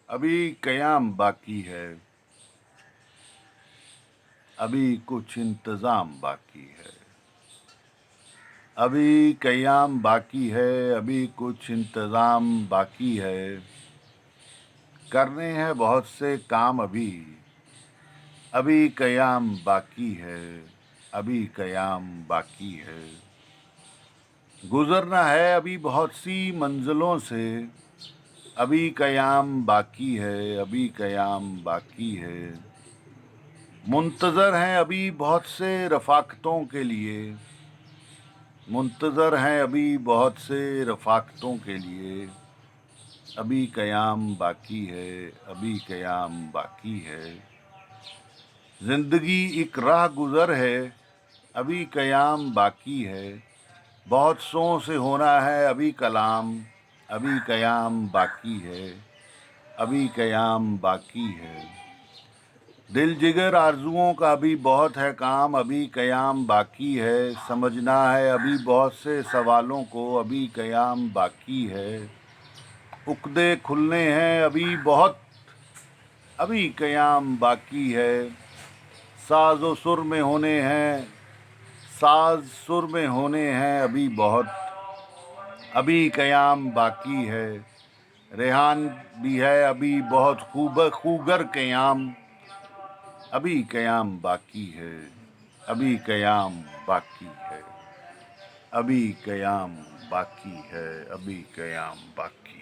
ابھی قیام باقی ہے، ابھی کچھ انتظام باقی ہے۔ ابھی قیام باقی ہے، ابھی کچھ انتظام باقی ہے۔ کرنے ہیں بہت سے کام ابھی، ابھی قیام باقی ہے، ابھی قیام باقی ہے۔ گزرنا ہے ابھی بہت سی منزلوں سے، ابھی قیام باقی ہے، ابھی قیام باقی ہے۔ منتظر ہیں ابھی بہت سے رفاقتوں کے لیے، منتظر ہیں ابھی بہت سے رفاقتوں کے لیے۔ ابھی قیام باقی ہے، ابھی قیام باقی ہے۔ زندگی ایک راہ گزر ہے، ابھی قیام باقی ہے۔ بہت سوں سے ہونا ہے ابھی کلام، ابھی قیام باقی ہے، ابھی قیام باقی ہے۔ دل جگر آرزوؤں کا ابھی بہت ہے کام، ابھی قیام باقی ہے۔ سمجھنا ہے ابھی بہت سے سوالوں کو، ابھی قیام باقی ہے۔ عقدے کھلنے ہیں ابھی بہت، ابھی قیام باقی ہے۔ ساز و سر میں ہونے ہیں، ساز سر میں ہونے ہیں ابھی بہت، ابھی قیام باقی ہے۔ ریحان بھی ہے ابھی بہت خوگر قیام، ابھی قیام باقی ہے، ابھی قیام باقی ہے، ابھی قیام باقی ہے، ابھی قیام باقی